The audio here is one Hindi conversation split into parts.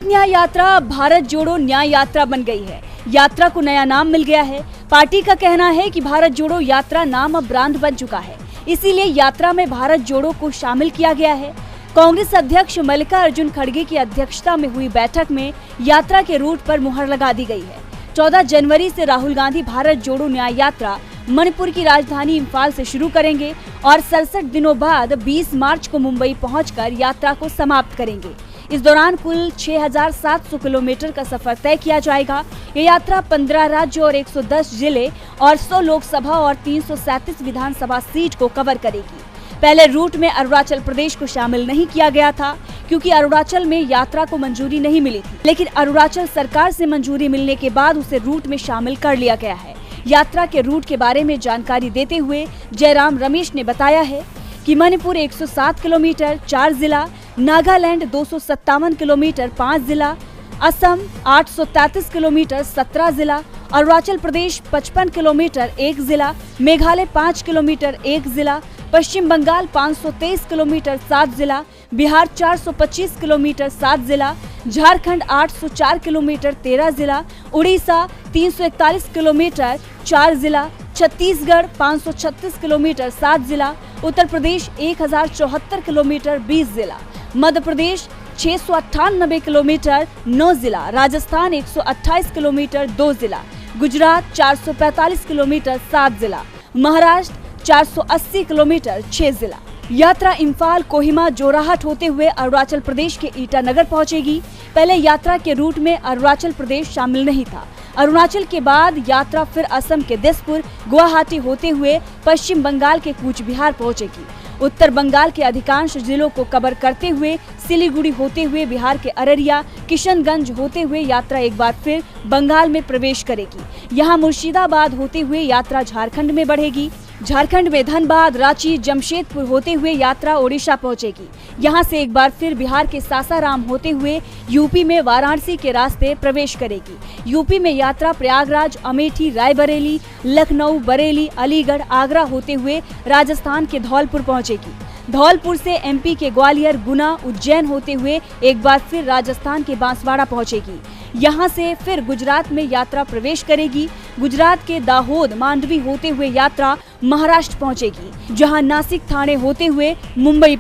न्याय यात्रा भारत जोड़ो न्याय यात्रा बन गई है। यात्रा को नया नाम मिल गया है। पार्टी का कहना है कि भारत जोड़ो यात्रा नाम अब ब्रांड बन चुका है, इसीलिए यात्रा में भारत जोड़ो को शामिल किया गया है। कांग्रेस अध्यक्ष मल्लिकार्जुन खड़गे की अध्यक्षता में हुई बैठक में यात्रा के रूट पर मुहर लगा दी गई है। 14 जनवरी से राहुल गांधी भारत जोड़ो न्याय यात्रा मणिपुर की राजधानी इम्फाल से शुरू करेंगे और 67 दिनों बाद 20 मार्च को मुंबई पहुंचकर यात्रा को समाप्त करेंगे। इस दौरान कुल 6,700 किलोमीटर का सफर तय किया जाएगा। ये यात्रा 15 राज्यों और 110 जिले और 100 लोकसभा और 337 विधानसभा सीट को कवर करेगी। पहले रूट में अरुणाचल प्रदेश को शामिल नहीं किया गया था, क्योंकि अरुणाचल में यात्रा को मंजूरी नहीं मिली थी, लेकिन अरुणाचल सरकार से मंजूरी मिलने के बाद उसे रूट में शामिल कर लिया गया है। यात्रा के रूट के बारे में जानकारी देते हुए जयराम रमेश ने बताया है कि मणिपुर 107 किलोमीटर 4 जिला, नागालैंड 257 किलोमीटर 5 जिला, असम 833 किलोमीटर 17 जिला, अरुणाचल प्रदेश 55 किलोमीटर 1 जिला, मेघालय 5 किलोमीटर 1 जिला, पश्चिम बंगाल 523 किलोमीटर 7 जिला, बिहार 425 किलोमीटर 7 जिला, झारखंड 804 किलोमीटर 13 जिला, उड़ीसा 341 किलोमीटर 4 जिला, छत्तीसगढ़ 536 किलोमीटर 7 जिला, उत्तर प्रदेश 1074 किलोमीटर 20 जिला, मध्य प्रदेश 698 किलोमीटर 9 जिला, राजस्थान 128 किलोमीटर 2 जिला, गुजरात 445 किलोमीटर 7 जिला, महाराष्ट्र 480 किलोमीटर 6 जिला। यात्रा इम्फाल, कोहिमा, जोरहाट होते हुए अरुणाचल प्रदेश के ईटानगर पहुंचेगी। पहले यात्रा के रूट में अरुणाचल प्रदेश शामिल नहीं था। अरुणाचल के बाद यात्रा फिर असम के दिसपुर, गुवाहाटी होते हुए पश्चिम बंगाल के कूच बिहार पहुंचेगी। उत्तर बंगाल के अधिकांश जिलों को कवर करते हुए सिलीगुड़ी होते हुए बिहार के अररिया, किशनगंज होते हुए यात्रा एक बार फिर बंगाल में प्रवेश करेगी। यहाँ मुर्शिदाबाद होते हुए यात्रा झारखंड में बढ़ेगी। झारखंड में धनबाद, रांची, जमशेदपुर होते हुए यात्रा ओडिशा पहुंचेगी। यहां से एक बार फिर बिहार के सासाराम होते हुए यूपी में वाराणसी के रास्ते प्रवेश करेगी। यूपी में यात्रा प्रयागराज, अमेठी, रायबरेली, लखनऊ, बरेली, अलीगढ़, आगरा होते हुए राजस्थान के धौलपुर पहुंचेगी। धौलपुर से एमपी के ग्वालियर, गुना, उज्जैन होते हुए एक बार फिर राजस्थान के बांसवाड़ा पहुंचेगी। यहां से फिर गुजरात में यात्रा प्रवेश करेगी। गुजरात के दाहोद, मांडवी होते हुए यात्रा महाराष्ट्र पहुंचेगी, जहां नासिक, ठाणे होते हुए मुंबई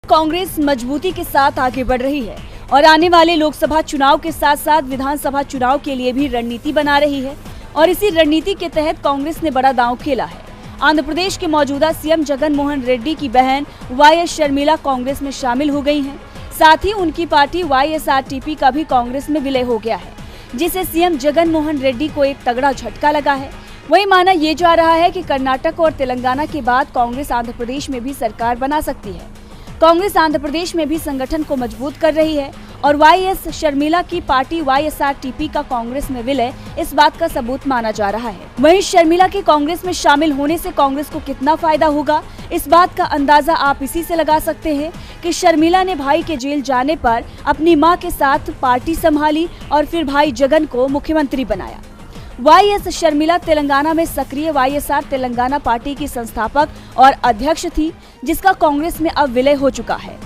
कांग्रेस मजबूती के साथ आगे बढ़ रही है और आने वाले लोकसभा चुनाव के साथ साथ विधानसभा चुनाव के लिए भी रणनीति बना रही है और इसी रणनीति के तहत कांग्रेस ने बड़ा दांव खेला है। आंध्र प्रदेश के मौजूदा सीएम जगन मोहन रेड्डी की बहन वाईएस शर्मिला कांग्रेस में शामिल हो गई हैं। साथ ही उनकी पार्टी वाईएसआरटीपी का भी कांग्रेस में विलय हो गया है, जिसे सीएम जगन मोहन रेड्डी को एक तगड़ा झटका लगा है। वही माना ये जा रहा है कि कर्नाटक और तेलंगाना के बाद कांग्रेस आंध्र प्रदेश में भी सरकार बना सकती है। कांग्रेस आंध्र प्रदेश में भी संगठन को मजबूत कर रही है और वाईएस शर्मिला की पार्टी वाईएसआरटीपी का कांग्रेस में विलय इस बात का सबूत माना जा रहा है। वहीं शर्मिला के कांग्रेस में शामिल होने से कांग्रेस को कितना फायदा होगा, इस बात का अंदाजा आप इसी से लगा सकते हैं कि शर्मिला ने भाई के जेल जाने पर अपनी मां के साथ पार्टी संभाली और फिर भाई जगन को मुख्यमंत्री बनाया। वाईएस शर्मिला तेलंगाना में सक्रिय वाईएसआर तेलंगाना पार्टी की संस्थापक और अध्यक्ष थी, जिसका कांग्रेस में अब विलय हो चुका है।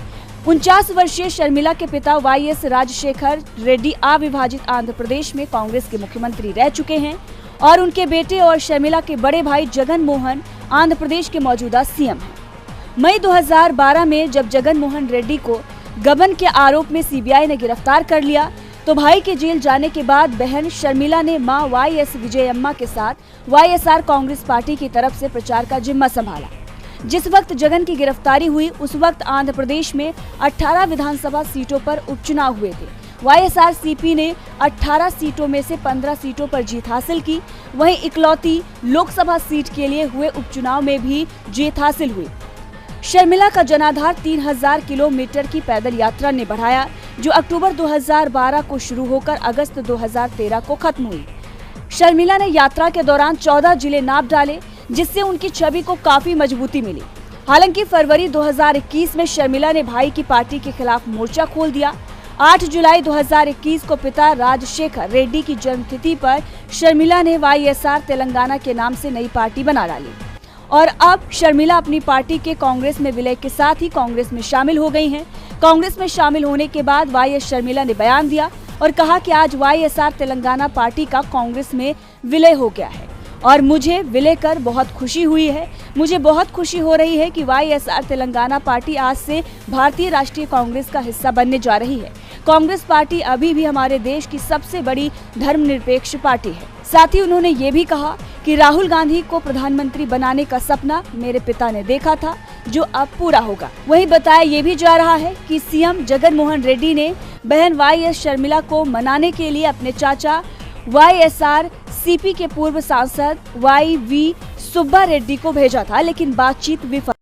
49 वर्षीय शर्मिला के पिता वाईएस राजशेखर रेड्डी अविभाजित आंध्र प्रदेश में कांग्रेस के मुख्यमंत्री रह चुके हैं और उनके बेटे और शर्मिला के बड़े भाई जगन मोहन आंध्र प्रदेश के मौजूदा सीएम हैं। मई 2012 में जब जगन मोहन रेड्डी को गबन के आरोप में सीबीआई ने गिरफ्तार कर लिया, तो भाई के जेल जाने के बाद बहन शर्मिला ने मां वाईएस विजयम्मा के साथ वाईएसआर कांग्रेस पार्टी की तरफ से प्रचार का जिम्मा संभाला। जिस वक्त जगन की गिरफ्तारी हुई, उस वक्त आंध्र प्रदेश में 18 विधानसभा सीटों पर उपचुनाव हुए थे। वाईएसआरसीपी ने 18 सीटों में से 15 सीटों पर जीत हासिल की। वहीं इकलौती लोकसभा सीट के लिए हुए उपचुनाव में भी जीत हासिल हुई। शर्मिला का जनाधार 3000 किलोमीटर की पैदल यात्रा ने बढ़ाया, जो अक्टूबर 2012 को शुरू होकर अगस्त 2013 को खत्म हुई। शर्मिला ने यात्रा के दौरान 14 जिले नाप डाले, जिससे उनकी छवि को काफी मजबूती मिली। हालांकि फरवरी 2021 में शर्मिला ने भाई की पार्टी के खिलाफ मोर्चा खोल दिया। 8 जुलाई 2021 को पिता राजशेखर रेड्डी की जन्मतिथि पर शर्मिला ने वाईएसआर तेलंगाना के नाम से नई पार्टी बना डाली और अब शर्मिला अपनी पार्टी के कांग्रेस में विलय के साथ ही कांग्रेस में शामिल हो गई हैं। कांग्रेस में शामिल होने के बाद वाईएस शर्मिला ने बयान दिया और कहा कि आज वाईएसआर तेलंगाना पार्टी का कांग्रेस में विलय हो गया है और मुझे विलय कर बहुत खुशी हुई है। मुझे बहुत खुशी हो रही है कि वाईएसआर तेलंगाना पार्टी आज से भारतीय राष्ट्रीय कांग्रेस का हिस्सा बनने जा रही है। कांग्रेस पार्टी अभी भी हमारे देश की सबसे बड़ी धर्मनिरपेक्ष पार्टी है। साथ ही उन्होंने ये भी कहा कि राहुल गांधी को प्रधानमंत्री बनाने का सपना मेरे पिता ने देखा था, जो अब पूरा होगा। वहीं बताया ये भी जा रहा है कि सीएम जगन मोहन रेड्डी ने बहन वाईएस शर्मिला को मनाने के लिए अपने चाचा वाईएसआर सीपी के पूर्व सांसद वाईवी सुब्बा रेड्डी को भेजा था, लेकिन बातचीत विफल।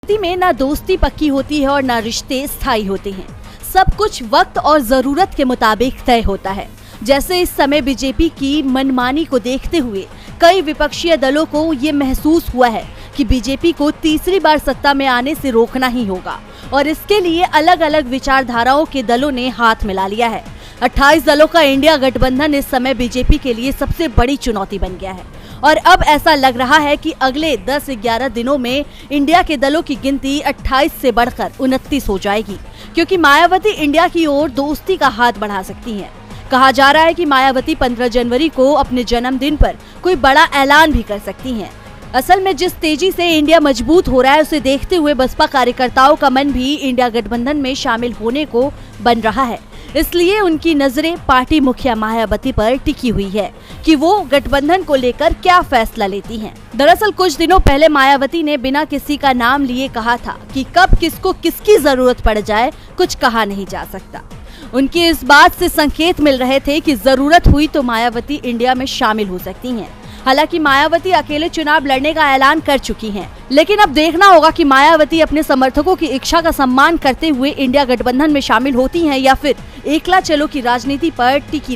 में ना दोस्ती पक्की होती है और ना रिश्ते स्थायी होते हैं। सब कुछ वक्त और जरूरत के मुताबिक तय होता है। जैसे इस समय बीजेपी की मनमानी को देखते हुए कई विपक्षीय दलों को ये महसूस हुआ है कि बीजेपी को तीसरी बार सत्ता में आने से रोकना ही होगा और इसके लिए अलग अलग विचारधाराओं के दलों ने हाथ मिला लिया है। 28 दलों का इंडिया गठबंधन इस समय बीजेपी के लिए सबसे बड़ी चुनौती बन गया है और अब ऐसा लग रहा है कि अगले 10-11 दिनों में इंडिया के दलों की गिनती 28 से बढ़कर 29 हो जाएगी, क्योंकि मायावती इंडिया की ओर दोस्ती का हाथ बढ़ा सकती हैं। कहा जा रहा है कि मायावती 15 जनवरी को अपने जन्मदिन पर कोई बड़ा ऐलान भी कर सकती हैं। असल में जिस तेजी से इंडिया मजबूत हो रहा है उसे देखते हुए बसपा कार्यकर्ताओं का मन भी इंडिया गठबंधन में शामिल होने को बन रहा है। इसलिए उनकी नजरें पार्टी मुखिया मायावती पर टिकी हुई है कि वो गठबंधन को लेकर क्या फैसला लेती हैं। दरअसल कुछ दिनों पहले मायावती ने बिना किसी का नाम लिए कहा था कि कब किसको किसकी जरूरत पड़ जाए कुछ कहा नहीं जा सकता। उनकी इस बात से संकेत मिल रहे थे कि जरूरत हुई तो मायावती इंडिया में शामिल हो सकती हैं। हालांकि मायावती अकेले चुनाव लड़ने का ऐलान कर चुकी हैं, लेकिन अब देखना होगा कि मायावती अपने समर्थकों की इच्छा का सम्मान करते हुए इंडिया गठबंधन में शामिल होती हैं या फिर एकला चलो की राजनीति पर टिकी